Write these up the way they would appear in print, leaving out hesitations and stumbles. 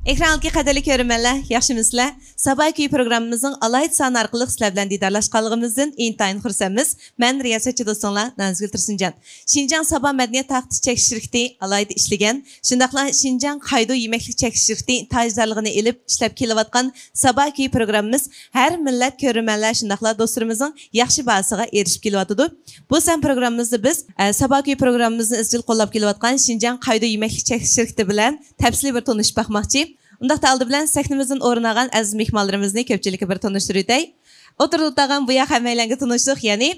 Ekrandagi qadrli ko'rmanlar, yaxshimisizlar? Sabah kuyi programmamizning alayt son orqali sizlar bilan diydorlashganligimizdan intayin xursandmiz. Men riyosatchi do'stlar Nazgul Tursunjon. Shinjang Sabah madaniyat taxti chekish shirkati alayda ishlagan, shundaqla Shinjang Qaydo yemeklik chekish shirkati tajdorligini elib ishlab kelayotgan Sabah kuyi programmamiz har millat ko'rmanlar shundaqla do'stlarimizning yaxshi bahosiga erishib kelyotdi. Bu san programmamizda biz Sabah kuyi programmamizni izchil qo'llab kelayotgan Shinjang Qaydo yemeklik chekish shirkati bilan tafsili bir tanishib bakmoqchi. Undaqda aldı bilan sahnimizdan o'rin olgan aziz mehmonlarimizni ko'pchilikka bir tanishtiraylik. O'tirib o'tgan bu yoq hammalarga tanishlik, ya'ni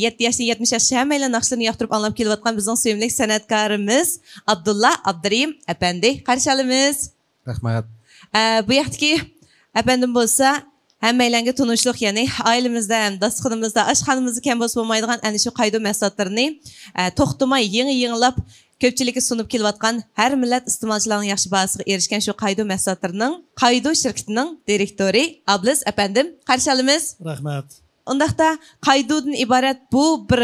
7 yoshdan 70 yoshgacha hammalar naqshlarni yoqtirib anglab kelayotgan bizning sevimli san'atkorimiz Abdulla Abdurim apandi qarshi olamiz. Rahmat. Bu yoqdagi apandim bo'lsa hammalarga tanishlik, ya'ni oilamizda ham dasturxonimizda oshxonamizda kam bo'lsa bo'lmaydigan ana shu qaydo mahsulotlarini to'xtamay yengilab ko'pchilikka sunib kelayotgan har millat iste'molchilarning yaxshi bahosiga erishgan shu qaydo mahsulotlarining qaydo shirkatining direktori Ablis apandim qarshi olamiz. Rahmat. Undaqda qaydodan iborat bu bir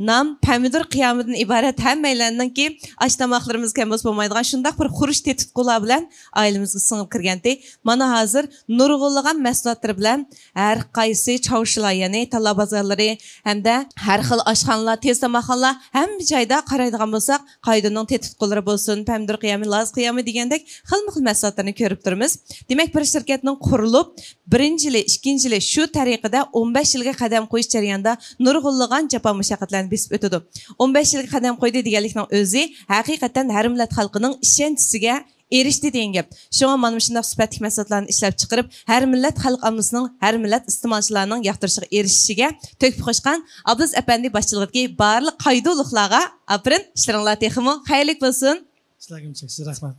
nam pomidor qiyamidan iborat hammalarninki osh tomoqlarimiz kam bo'lsa bo'lmaydigan shundaq bir xurish tetitqular bilan oilamizga singib kirganda mana hozir nurg'unlagan mahsulotlar bilan har qaysi chavshilar, ya'ni talla bozorlari hamda har xil oshxonalar, tez tomoqxonalar hamma joyda qaraydigan bo'lsak qaydoning tetitqulari bo'lsin, pomidor qiyami, laz qiyami degandek xilma-xil mahsulotlarni ko'rib turibmiz. Demak, bir shirkatning qurilib, birinchi yili, ikkinchi yili shu tariqada 15 yilga qadam qo'yish jarayonida nurg'unlagan jafo mushaqqatlarni besib o'tadi. 15 yilga qadam qo'ydi deganlikning o'zi haqiqatan har millat xalqining ishonchisiga erishdi degan gap. Shunga mana shunday sifatli mahsulotlarni ishlab chiqarib, har millat xalq ommasining, har millat iste'molchilarning yoqtirishiga erishishiga to'kib qo'shgan Abduz apandi boshchiligidagi barliq qaydoliklarga aprin ishlaringlar texmo xayrli bo'lsin. Sizlarga cheksiz rahmat.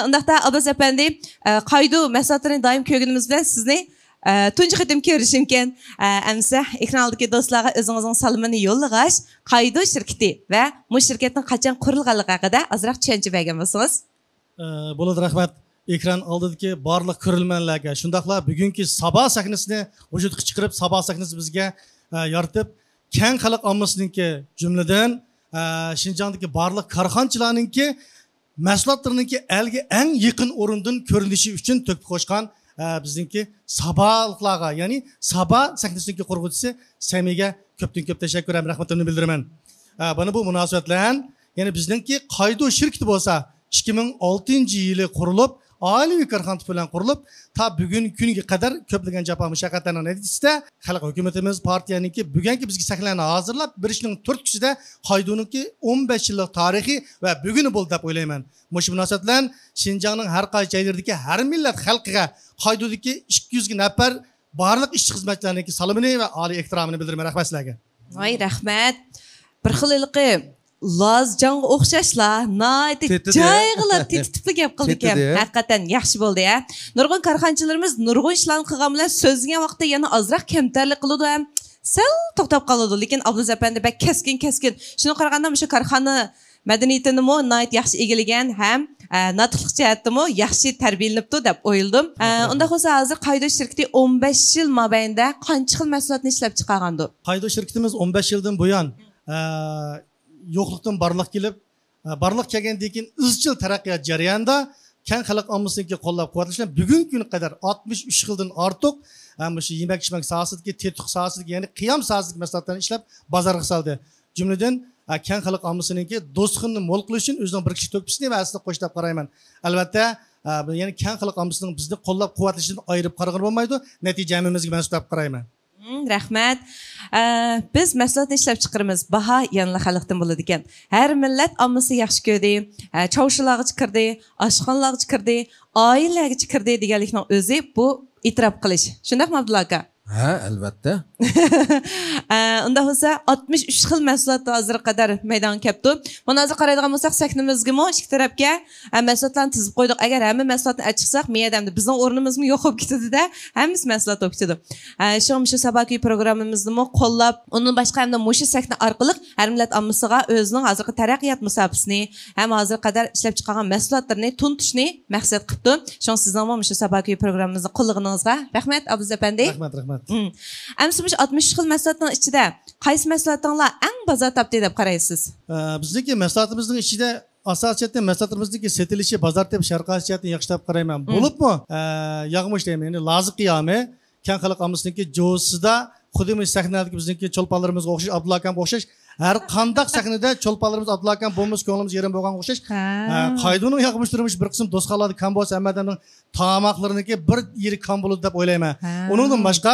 Undaqda Abduz apandi qaydo mahsulotlarini doim ko'rganimiz bilan sizni tunji qitim ko'rishimkan. Amsa ekrandagi do'stlarga o'zingizning salomini yo'llag'ash, qaydo shirkati va bu shirkatning qachon qurilganligi haqida ozroq tushuncha bergan bo'lsangiz. Bo'ladi, rahmat. Ekran oldidagi barliq ko'rilmanlarga, shundaqla bugungi Sabah sahnasini vujudga chiqarib, Sabah sahnasi bizga yoritib, keng xalq ommasiningki jumladan Shinjongdagi barliq korxonchilarningki mahsulotlarningki elga eng yaqin o'rindan ko'rinishi uchun to'kib qo'shgan bizningki Sabahliklarga, ya'ni Sabah sahnasidagi qurg'uvchisi Samiga ko'pdan ko'p tashakkur ham rahmatimni bildiraman. Bana bu munosabat bilan, ya'ni bizningki qaydo shirkati bo'lsa 2006-yili qurilib, oilaviy korxona bilan qurilib, ta bugungi kunga qadar ko'plagan jafo mushaqqatlarning natijasida xalq hukumatimiz partiyaningki bugungi bizga sahnalarni hozirlab berishning turtkisida qaydoningki 15 yillik tarixi va buguni bo'ldi deb o'ylayman. Mush munosabat bilan Shinjongning har qaysi joylaridagi har millat xalqiga qaydodagi 200 nafar barliq ishchi xizmatchilarining salomini va oliy ehtiromini bildiraman. Rahmat sizlarga. Voy rahmat. Bir xilliqi Lazjang o'xshashlar, nayt joylar tetitib gap qildik ham. Haqiqatan yaxshi bo'ldi ya. Nurg'un korxonchilarimiz nurg'un ishlarni qilgan bilan so'zgan vaqtda yana ozroq kamtarlik qiladi ham. Sal to'xtab qoladi, lekin Abduz apandi bak keskin. Shuni qaraganda shu korxona madaniyatini mo nayt yaxshi egilagan ham natiqlik jihatdami yaxshi tarbiyalanibdi deb o'yladim. Unda bo'lsa hozir qaydo shirkati 15 yil mobaynida qancha xil mahsulotni ishlab chiqargandi? Qaydo shirkatimiz 15 yildan buyon yo'qlikdan barliq kelib, barliq kelgandan keyin izchil taraqqiyot jarayonida keng xalq ommasiniki qo'llab-quvvatlashdan bugungi kunga qadar 63 yildan ortiq shu yemak-ichmak sohasidagi, tetik sohasidagi, ya'ni qiyam sohasidagi mahsulotlarni ishlab bozorga soldi. Jumladan keng xalq ommasiniki do'stxonni mo'l qilish uchun o'zining bir kishi to'kpisini va asli qo'shib qarayman. Albatta, ya'ni keng xalq ommasining bizni qo'llab-quvvatlashidan ayirib qaragan bo'lmaydi, natijamizga mansub deb qarayman. Rahmat. Biz mahsulotni ishlab chiqaramiz. Baho yanla xalqdan bo'ladi ekan. Har millat ommasi yaxshi ko'rdi, chavshilarga chiqirdi, oshxonalarga chiqirdi, oilalarga chiqirdi deganlikning o'zi bu e'tirof qilish. Shundaqmi Abdulla aka? Ha, albatta. Unda bo'lsa 63 xil mahsulot hozir qadar maydonga kelibdi. Buni hozir qaraydigan bo'lsak, sahnamizga ikki tarafga mahsulotlarni tizib qo'ydik. Agar hamma mahsulotni achchiqsak, meyadamda bizning o'rnimizmi yo'q bo'lib ketadi-da, hammasi mahsulot bo'lib ketadi. Shu sabahki programmamizni qo'llab, undan boshqa hamda mushu sahna orqali har millat ommasiga o'zining hozirgi taraqqiyot musofasini, ham hozir qadar ishlab chiqargan mahsulotlarni tuntishni maqsad qilibdi. Shunga sizning shu sabahki programmamizni qo'llig'ingizga rahmat Abduz apandi. Rahmat. Amsa bu 60 xil mahsulotning ichida qaysi mahsulotlar eng bozor topdi deb qaraysiz? Bizdagi mahsulotimizning ichida asosiyatda mahsulotlarimizdagi setilishi bozor tep sharq osiyatni yaxshilab qarayman. Bo'libmi? Yag'mish deyman, ya'ni Lazi qiyomi keng xalq ommasiniki jo'sida xuddi sahnadagi bizniki cho'lponlarimizga o'xshash, Abdulla akamga o'xshash har qandaq sahnada cho'lponlarimiz Abdulla akam bo'lmas, ko'nglimiz yerim bo'lganga o'xshash. Qayduning yag'mish turmush bir qism do'stxonlarda kam bo'lsa, hammadan tamoqlariniki bir yeri kam bo'ladi deb o'ylayman. Uningdan boshqa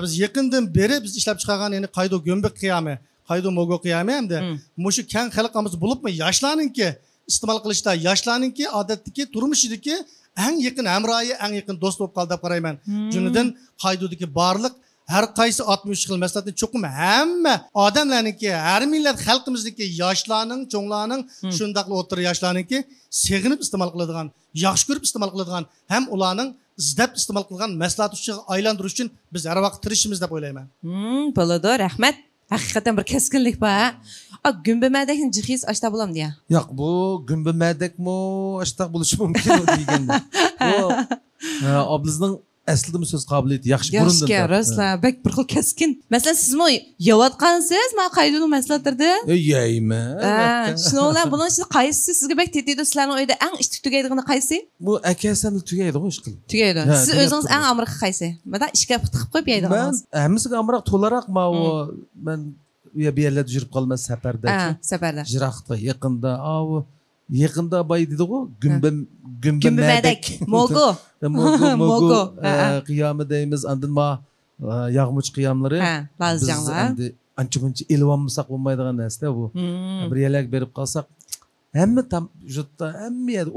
biz yaqindan beri biz ishlab chiqargan, ya'ni Qaydu Go'mbek qiyomi, Qaydu Mogo qiyomi hamda mushu keng xalq ommasida bo'libmi, yoshlarninki iste'mol qilishda, yoshlarninki odatdagi turmushidagi eng yaqin hamroyi, eng yaqin do'st bo'lib qoldi deb qarayman. Jumladan Qaydudagi barliq har qaysi 60 xil maslahatni cho'qim hamma odamlarniki, har millat xalqimizniki, yoshlarning, cho'nglarning, shundaqli o'tir yoshlarniki seg'inib iste'mol qiladigan, yaxshi ko'rib iste'mol qiladigan, ham ularning izdab iste'mol qilgan maslahat uchun aylantirish uchun biz har vaqt tirishimiz deb o'ylayman. Bo'ladi, rahmat. Haqiqatan bir keskinlik bor. Gümbemədəkin cixis aşta bulam deyə. Yo'q, bu gümbemədəkmi aştaq bo'lishi mumkin deganda. Bu oblizning aslida söz qobiliyati yaxshi burundan. Yaxshi, rostla, bek bir xil keskin. Masalan, sizmi yeyotqansiz, men Qayduning mahsulotlarida? Yeyman. Shuninglar, buning ichida qaysi sizga bek tetiydi, sizlarning uyda eng ishtik tugaydigani qaysi? Bu akasan tugaydi ish qilib. Tugaydi. Siz o'zingiz eng amriq qaysi? Mana ishga tiqib qo'yib yeydiganingiz. Men hammasiga amriq to'laroq, men u yerlarda yurib qolmas safarda. Safarda. Jiroqda, yaqinda, yaqinda boy dedi-ku, Gümbemədək. Mogo. Mogo qiyomi deymiz, andin yag'much qiyomlari. Lazjanlar. Endi ancha-muncha elvonmasak bo'lmaydigan narsa bu. Bir yelak berib qolsak, hamma jutda hamma yerda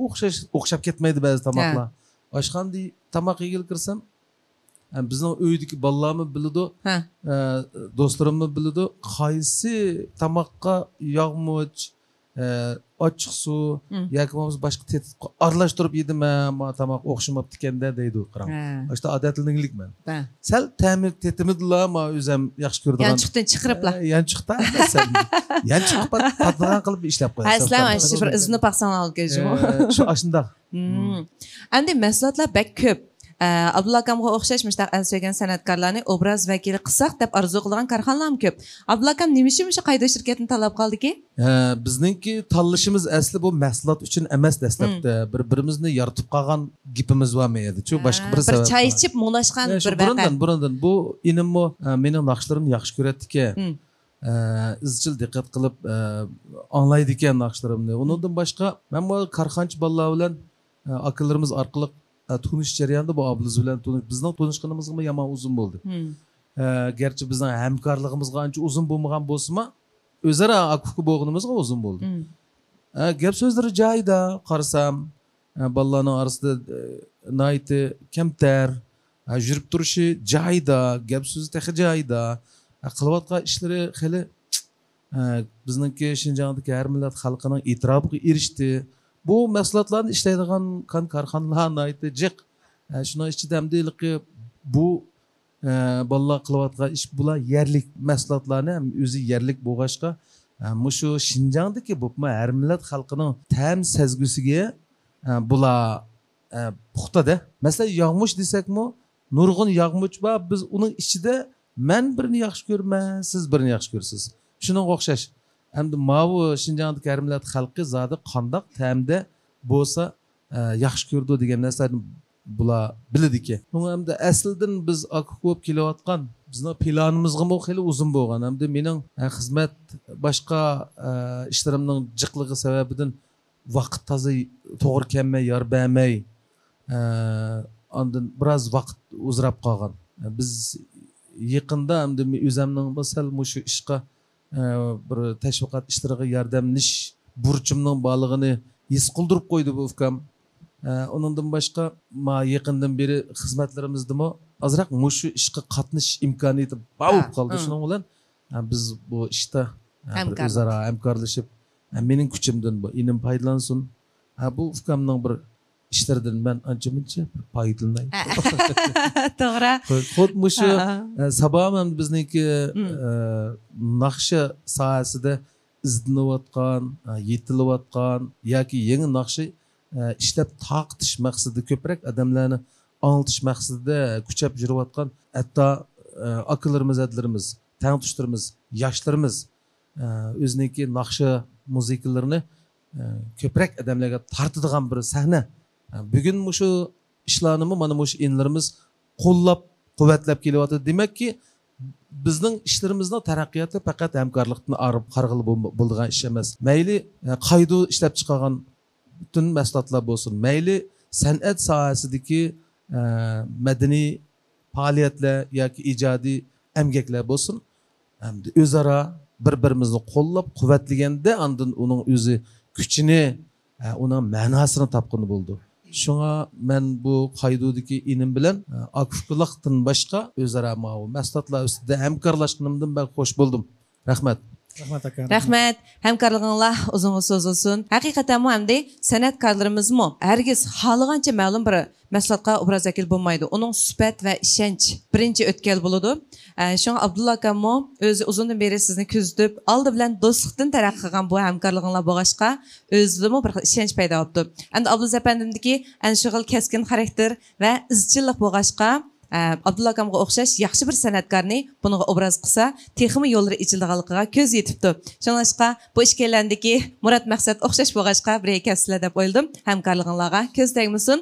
o'xshab ketmaydi ba'zi tomoqlar. Oshxonada tomoq yegil kirsam, bizning uydagi bolalarni biladi, do'stlarimni biladi, qaysi tomoqqa yog'much, ochiq suv yoki bo'lmasa boshqa tetib aralashtirib yedimi, tomoq o'xshamabdi ekanda deydi qarang. O'shda odatlaninglikman. Sal ta'mir tetimidlar, men o'zim yaxshi ko'rdim. Yanchiqdan chiqiriblar. Yanchiqda yanchiq tatbiq qilib ishlab qo'yasiz. Aslan shu bir izni paxsan olgajim. Shu ashunda. Endi mahsulotlar bak ko'p. Abdulla akamga o'xshash mushtaq ansögen san'atkorlarni obraz vakili qilsak deb arzu qilgan korxonalar ko'p. Abdulla akam nima uchun o'sha Qaydu shirkatini tanlab qoldiki? Bizningki tanlashimiz asli bu mahsulot uchun emas, dastlabda bir-birimizni yoritib qolgan gapimiz bormi edi. Shu boshqa bir sabab. Bir choy ichib mo'lashgan bir vaqa. Burundan bu inimmi mening naqshlarimni yaxshi ko'radiki, izchil diqqat qilib anglaydi ekan naqshlarimni. Undan boshqa men bu korxonchi bolalar bilan akalarimiz orqali tunish jarayonida bu obliz bilan bizning tunishganimizga yomon uzun bo'ldi. Gerçi bizning hamkorligimizga ancha uzun bo'lmagan bo'lsa-mu, o'zaro akufka bo'lganimizga uzun bo'ldi. Gap so'zlari joyida qarasam, bolalarning orasida nayti kamtar, yurib turishi joyida, gap so'zi taxi joyida, qilayotgan ishlari xili bizningki Shinjongdagi har millat xalqining e'tirofiga erishdi. Bu mahsulotlarni ishlaydigan korxonalarni aytdi jiq. Shuning ichida hamdiligi bu bolalar qilayotgan ish bular yerlik mahsulotlarni ham o'zi yerlik bo'lg'achqa, mushu Shinjongdagi bu har millat xalqining ta'm sezgusiga bular puxtada. Masalan, yog'much desakmi, nurg'un yog'much bor, biz uning ichida men birini yaxshi ko'raman, siz birini yaxshi ko'rasiz. Shuningga o'xshash. Endi mavu Shinjongdagi har millat xalqi zodi qandoq ta'mda bo'lsa yaxshi ko'rdi degan narsani bular biladiki. Buni hamda asldan biz ko'p kelayotgan bizning planimizga xili uzun bo'lgan. Hamda mening xizmat boshqa ishlarimning jiqligi sababidan vaqt toza to'g'ri kelmay, yor bermay, ondan biroz vaqt uzrab qolgan. Biz yaqinda hamda o'zimning masalan shu ishga bir tashviqot ishlariga yordamlash burchimning borlig'ini his qildirib qo'ydi bu ukam. Undan boshqa yaqindan beri xizmatlarimizdami azroq mushu ishga qatnashish imkoniyati bo'lib qoldi. Shuning bilan biz bu ishda o'zaro hamkorlashib, mening kuchimdan bu inim foydalansin. Bu ukamning bir ishlardan men ancha-muncha foydalanay. To'g'ri. Xuddi shu sabab ham bizniki naqsha sohasida izlanayotgan, yetilayotgan yoki yangi naqsha ishlab taqtish maqsadida ko'proq odamlarni anglatish maqsadida kuchab yurayotgan, hatto akalarimiz, adlarimiz, tangtushlarimiz, yoshlarimiz o'ziniki naqsha muzikalarni ko'proq odamlarga tortadigan bir sahna. Bugun shu ishlarni mana shu inlarimiz qo'llab quvvatlab kelyapti. Demakki bizning ishlarimizning taraqqiyoti faqat hamkorlikdan arib qarg'il bo'lgan ish emas. Mayli qaydu ishlab chiqargan butun mahsulotlar bo'lsin, mayli san'at sohasidagi madaniy faoliyatlar yoki ijodiy emgaklar bo'lsin, o'zaro bir-birimizni qo'llab quvvatlaganda andin uning o'zi kuchini, uning ma'nosini topqini bo'ldi. Şuna men bu qaydudagi inim bilan akiflikdan boshqa o'zaro mahsulotlar ustida hamkorlashganimdan ben xo'sh bo'ldim. Rahmat. Rahmat aka. Rahmat. Hamkorliginglar uzun so'zilsin. Haqiqatan mu hamda san'atkorlarimizmi hargiz xohlagancha ma'lum bir mahsulotga obraz akil bo'lmaydi. Uning sifat va ishonch birinchi o'tkal bo'ladi. Şuna Abdulla akammo o'zi uzundan beri sizni kuzatib, oldi bilan do'stlikdan taraqqiy qilgan bu hamkorliginglar bo'lg'achqa o'zimizmi bir ishonch paydo bo'ldi. Endi Abdulla apandimdagi ana shu keskin xarakter va izchillik bo'lg'achqa Abdulla akamga o'xshash yaxshi bir san'atkorni buniga obraz qilsa, texmi yo'llari ichildiganligiga ko'z yetibdi. Shuningdek, bu ishkanlandagi Murat maqsad o'xshash bo'lg'achqa bir kaslar deb o'yladim. Hamkorliginglarga ko'z tegmasin.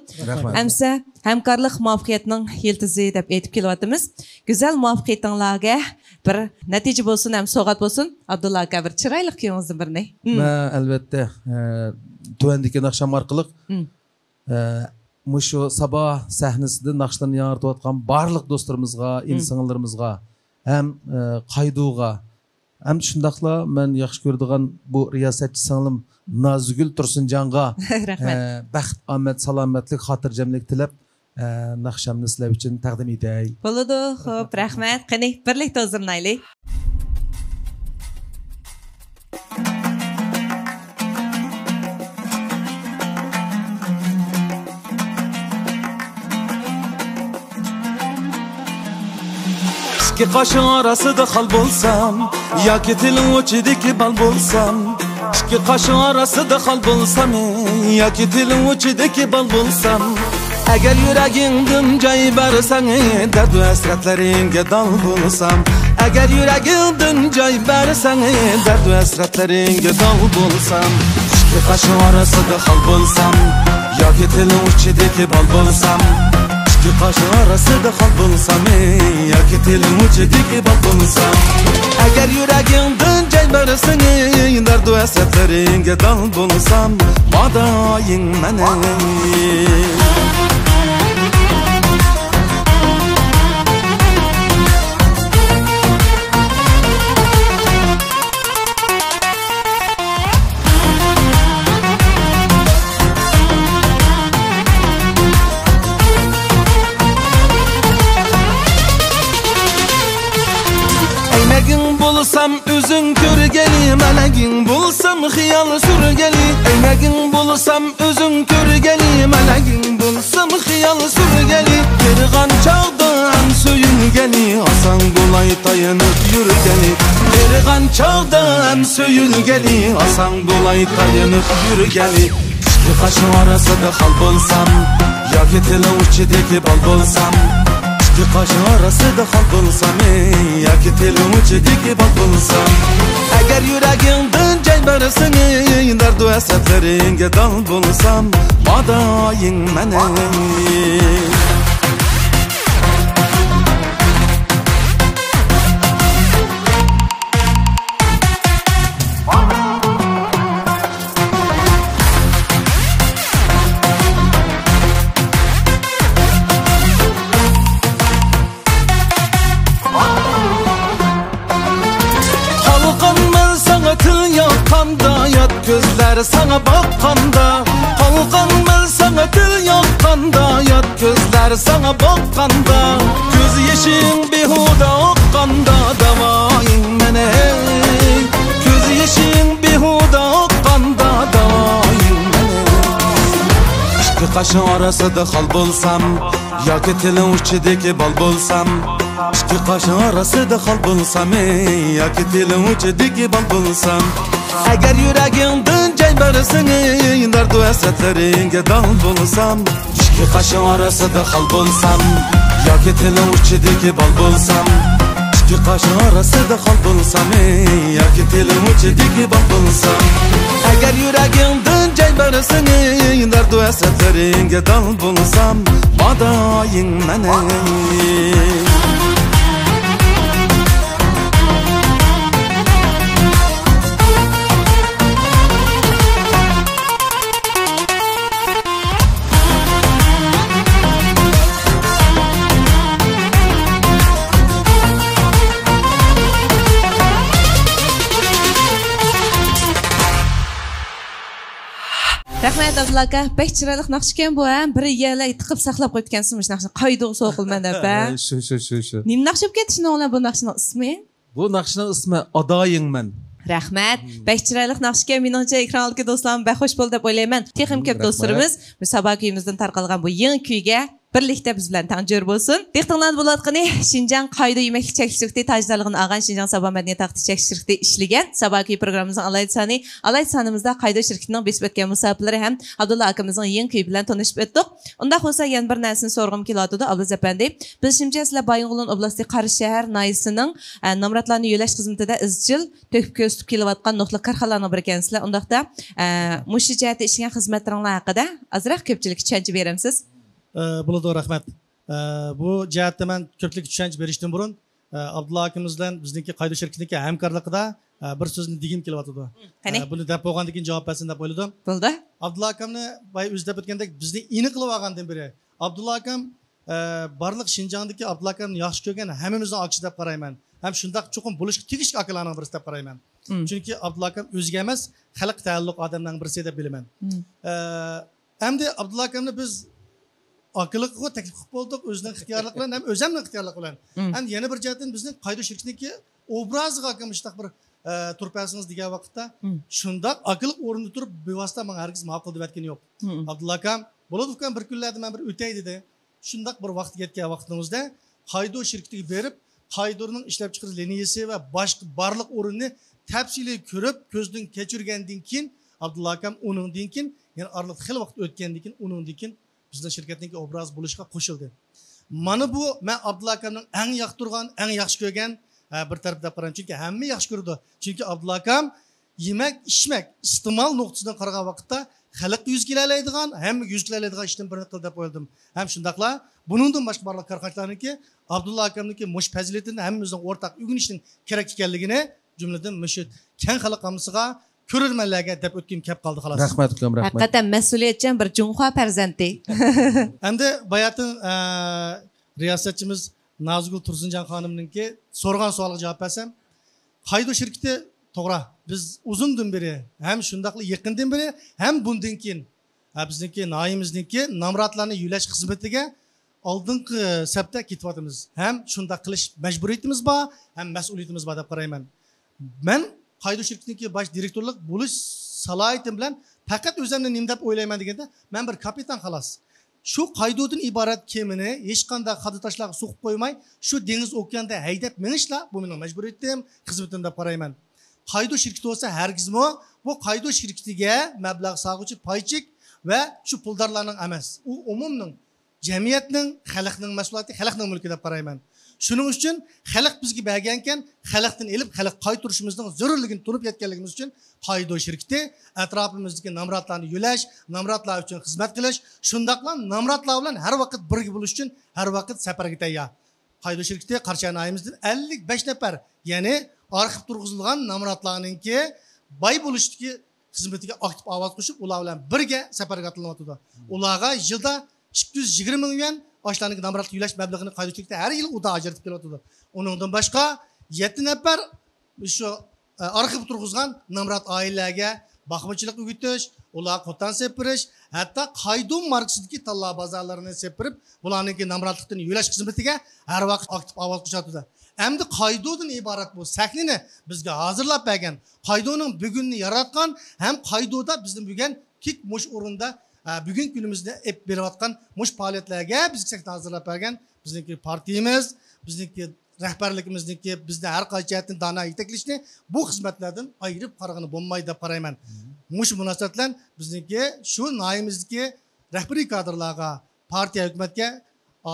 Hamsa hamkorlik muvaffaqiyatning yiltizi deb aytib kelyapmiz. Go'zal muvaffaqiyatinglarga bir natija bo'lsin, ham sovg'at bo'lsin. Abdulla aka bir chiroyli kuyingizni birni. Albatta, tuvandagi naqsham orqali Muşu sabah sahnesinde naqshlarni yaratayotgan barliq do'stlarimizga, insonlarimizga, ham qayduga, ham shundaqla men yaxshi ko'radigan bu riyosatchi singlim Nazigul Tursunjonga baxt, omad, salomatlik, xotirjamlik tilab naqshamni sizlar uchun taqdim etay. Bo'ladi, xo'p, rahmat. Qani birlikda o'zimnaylik. İki kaşın arasında hal bulsam, ya ki tilin uçidiki bal bulsam. İki kaşın arasında hal bulsam, ya ki tilin uçidiki bal bulsam. Eğer yüreğinden cay versen, dert ve hasretlerine dal bulsam. Eğer yüreğinden cay versen, dert ve hasretlerine dal bulsam. İki kaşın arasında hal bulsam, ya ki tilin uçidiki bal bulsam. İki kaşın arasında hal bulsam, ya ki tilin uçidiki bal bulsam. Eğer yüreğinden cay versen, dert ve hasretlerine dal bulsam. Madayın menem. Bulsam üzün körgeli, meleğin bulsam hıyal sürgeli. Eğmegin bulsam üzün körgeli, meleğin bulsam hıyal sürgeli. Kırgan çağdan söyülgeli, asan kolay tayanıp yürgeli. Kırgan çağdan söyülgeli, asan kolay tayanıp yürgeli. İki kaşın arasında hal bulsam, ya ki tilin uçideki bal bulsam. İki kaşın arasında hal bulsam, ya ki tilin uçidiki bal bulsam. Eğer yüreğinden cay versen, dert ve hasretlerine dal bulsam. Madayın menem. Gözler sana bakkanda, kalkan ben sana dil yakkanda. Yat gözler sana bakkanda, göz yeşin bihuda okkanda. Davayın mene, göz yeşin bihuda okkanda. Davayın mene. İki kaşın arasında hal bulsam, ya ki tilin uçidiki bal bulsam. İki kaşın arasında hal bulsam, ya ki tilin uçidiki bal bulsam. Eğer yüreğinden cay versen, dert ve hasretlerine dal bulsam. İki kaşın arasında hal bulsam, ya ki tilin uçidiki bal bulsam. ikki qo'shin orasida xol bo'lsam yoki tilim uchidagi bal bo'lsam agar yuragimdan jay barisini dardu hasratlaringga dal bo'lsam modoying mani Rahmat Abdulla aka, pek chiroyli naqsh ekan bu ham. Bir yerlar tiqib saqlab qo'yibgansiz naqshni. Qaydoq so'qilman deb. Shu. Nim naqsh bo'lib ketishini ola bu naqshning ismi? Bu naqshning ismi Adoyingman. Rahmat. Pek chiroyli naqsh ekan. Meningcha ekrandagi do'stlarim baxo'sh bo'ldi deb o'ylayman. Texim ko'p do'stlarimiz musobaqa kuyimizdan tarqalgan bu yangi kuyga birlikte biz bilan tanjur bo'lsin. Dehqonlar bo'layotgani Şinjan qayda yemeklik çekiştirikti tajdorligini olgan Şinjan Sabah madaniyat taqti çekiştirikti ishlagan sabaki programmamizning alayt sanimizda qayda shirkatining besib o'tgan musobaqqalari ham Abdulla akamizning yangi kuyi bilan tanishib o'tdik. Unda bo'lsa yana bir narsani so'rag'im keladi Abdulaziz apandi. Bilishimcha sizlar Baying'olon oblasti Qarish shahar noyisining nomratlarni yo'lash xizmatida izchil to'kib ko'rsatib kelayotgan nuqli korxonalarning biri ekansizlar. Undaqda mush jihatda ishlagan xizmatlaringlar haqida azroq ko'pchilikka tushuncha beramsiz. Bo'ladi rahmat. Bu jihatda men ko'pchilik tushuncha berishdan burun Abdulla akamiz bilan bizniki qayda shirkatiniki hamkorligida bir so'zni degim kelyapti. Buni deb bo'lgandan keyin javob bersin deb o'yladim. Bo'ldi. Abdulla akamni boya o'zi deb o'tgandek bizni ini qilib olgandan beri Abdulla akam barliq Şinjandagi Abdulla akamni yaxshi ko'rgan hammamizning akisi deb qarayman. Ham shundoq cho'qim bo'lishga tegishli akalarning birisi deb qarayman. Chunki Abdulla akam o'ziga emas, xalq taalluq odamlarning birisi deb bilaman. Endi Abdulla akamni biz akıllıqqa taklif qilib bo'ldik o'zining ixtiyorlik bilan ham o'zimning ixtiyorlik bilan. Endi yana bir jihatdan bizning qayda shirkatiniki obraziga akam ishtaq bir turpasingiz degan vaqtda shundoq akılliq o'rinda turib bevosita men hargiz ma'qul deb aytgani yo'q. Abdulla akam bo'ladi ekan bir kunlarda men bir o'tay dedi. Shundoq bir vaqt yetgan vaqtimizda qayda shirkatiga berib qaydurning ishlab chiqarish liniyasi va boshqa barliq o'rinni tafsiliy ko'rib ko'zdan kechirgandan keyin Abdulla akam uningdan keyin yana arliq xil vaqt o'tgandan keyin uningdan keyin bizning shirkatning obraz bo'lishga qo'shildi. Mana bu men Abdulla akamning eng yoqtirgan, eng yaxshi ko'rgan bir tarafdan qarayman. Chunki hamma yaxshi ko'rdi. Chunki Abdulla akam yemak, ichmak, iste'mol nuqtasidan qaragan vaqtda xalqqa yuz kelalaydigan, hamma yuz kelalaydigan ishdan birini qil deb o'yladim. Ham shundaqla buningdan boshqa barliq korxonalarniki Abdulla akamniki mush fazilatini hammamizning o'rtaq o'rganishning kerak ekanligini jumladan mush keng xalq omasiga ko'rurmanlarga deb o'tkim kelib qoldi xolos. Rahmat ukam, rahmat. Haqiqatan mas'uliyatchan bir Junxo farzandi. Endi bayatın riyosatchimiz Nazgul Tursunjon xonimninki so'rgan savoliga javob bersam, qayda shirkati to'g'ri biz uzundan beri ham shundaqli yaqindan beri ham bundan keyin bizniki noyimizniki namratlarni yulash xizmatiga oldingi sabta ketyapmiz. Ham shundaq qilish majburiyatimiz bor, ham mas'uliyatimiz bor deb qarayman. Men qayda shirkatiniki bosh direktorlik bo'lish salohiyatim bilan faqat o'zimni nima deb o'ylayman deganda men bir kapitan xolos. Shu qaydodan iborat kemini hech qanday qadi tashlarga so'qib qo'ymay, shu dengiz okeanda haydab minishla bu mening majburiyatim, xizmatim deb qarayman. Qaydo shirkati bo'lsa hargizmi bu qaydo shirkatiga mablag' sog'uvchi paychik va shu puldorlarning emas. U umumning, jamiyatning, xalqning mas'uliyati, xalqning mulki deb qarayman. Shuning uchun xalq bizga bergankan, xalqdan elib xalq qaytarishimizning zarurligini turib yetganligimiz uchun qaydo shirkati atrofimizdagi namratlarni yulash, namratlar uchun xizmat qilish, shundaqla namratlar bilan har vaqt birga bo'lish uchun har vaqt safarga tayyor. Qaydo shirkati Qarshaynoyimizdan 55 nafar, ya'ni arxiv turg'izilgan namratlarningki boy bo'lishdagi xizmatiga aktiv ovoz qo'shib, ular bilan birga safarga otilinyapti. Ularga yilda 220 ming yuan Başlanık namratlı yulash mablag'ini qayda shirkati har yil uda ajratib kelyapti. Uningdan boshqa 7 nafar shu arxiv turg'izgan namrat oilalarga baxmachilik o'rgatish, ular qo'tan sepirish, hatto qaydum markasidagi talla bozorlarini sepirib, bularningki namratlikdan yulash xizmatiga har vaqt aktiv ovoz qo'shadi. Endi qaydodan iborat bu sahnini bizga hozirlab bergan, qaydoning bugunni yaratgan, ham qaydoda bizni bugun tik mush o'rinda bugün günümüzde hep beriyotgan mush faoliyatlarga bizga sahna hozirlab bergan bizniki partiyamiz, bizniki rahbarligimizniki bizni har qancha jihatdan dana yetaklashni bu xizmatlardan ayirib qarag'ini bo'lmaydi deb qarayman. Mush munosabat bilan bizniki shu noyimizdagi rahbariy kadrlarga, partiya hukumatga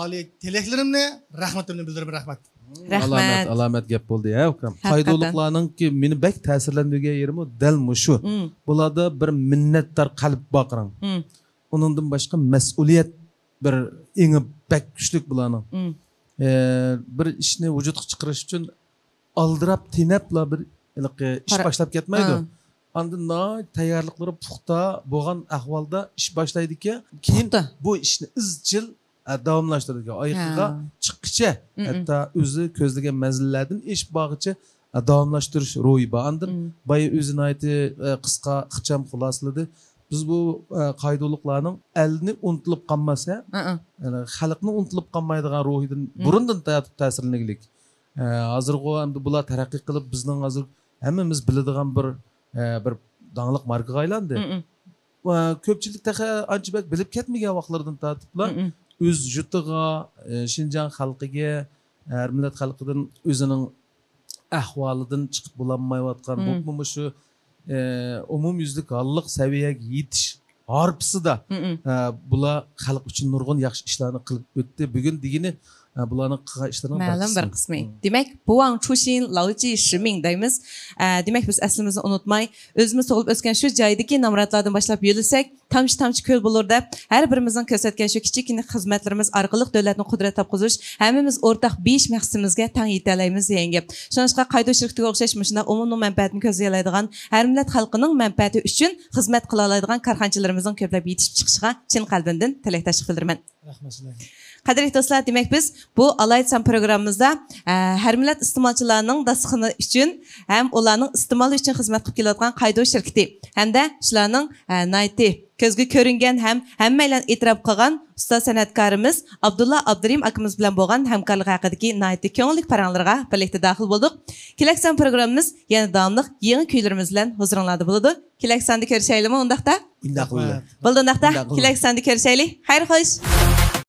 oliy tilaklarimni, rahmatimni bildiraman. Rahmat. Rahmat. Alamet gap bo'ldi ya ukam. Qaydo'liqlarningki meni bak ta'sirlantirgan yerim dal mushu. Bularda bir minnatdor qalb boqiring. Uningdan boshqa mas'uliyat bir eng bak kuchlik bularning. Bir ishni vujudga chiqarish uchun aldirab tinabla bir ish boshlab ketmaydi. Ondan tayyorliklari puxta bo'lgan ahvolda ish boshlaydi-ki, keyin bu ishni izchil davomlashtiradi. Oyoqqa chiqquncha, hatto o'zi ko'zlagan manzillardan ish bog'icha davomlashtirish ro'yi bor. Ondan boya o'zini aytdi, qisqa ixcham xulosaladi. Biz bu qaydo'liqlarning elni unutilib qolmasa, xalqni unutilib qolmaydigan ruhidan burundan ta'sirlangilik. Hozirgi endi bular taraqqiy qilib bizning hozir hammamiz biladigan bir dаңлық markaga aylandi. Ko'pchilik taqa ancha bilib ketmagan vaqtlardan tortiblar o'z yurtiga, Şinjan xalqiga, har millat xalqidan o'zining ahvolidan chiqib bo'lolmayotgan bu shu umumyuzlik holliq saviyaga yetish harpisida bular xalq uchun nurg'un yaxshi ishlarni qilib o'tdi. Bugun degini bularning qilgan ishlarining ma'lum bir qismi. Demak, bu vang chushin lauji shiming deymiz. Demak, biz aslimizni unutmay, o'zimiz tug'ilib o'sgan shu joydagi namratlardan boshlab yo'lsak, tamchi ko'l bo'lur deb, har birimizning ko'rsatgan shu kichikina xizmatlarimiz orqali davlatning qudrat topqizish, hammamiz o'rtaq 5 maqsadimizga tang yeta olamiz degan gap. Shuningdek, qaydo shirkatiga o'xshash shunday umumiy manfaatni ko'zlaydigan, har millat xalqining manfaati uchun xizmat qila oladigan korxonchilarimizning ko'plab yetishib chiqishiga chin qalbimdan tilakdoshlik bildiraman. Rahmat sizlarga. Qadrli do'stlar, demak biz bu Alaytsan programmamizda har millat iste'molchilarining dasturxoni uchun ham ularning iste'moli uchun xizmat qilib kelayotgan qaydo shirkati hamda shularning nayti ko'zga ko'ringan ham hammalar e'tirof qilgan ustoz san'atkorimiz Abdulla Abdurim akamiz bilan bo'lgan hamkorlik haqidagi nayti ko'ngillik paranglarga birlikda daxil bo'ldik. Kelaksan programmamiz yana davomli yangi kuylarimiz bilan huzuringlarda bo'ladi. Kelaksanda ko'rishaylikmi undaqda? Undaq bo'ldi. Bo'ldi undaqda. Kelaksanda ko'rishaylik. Xayr xo'sh.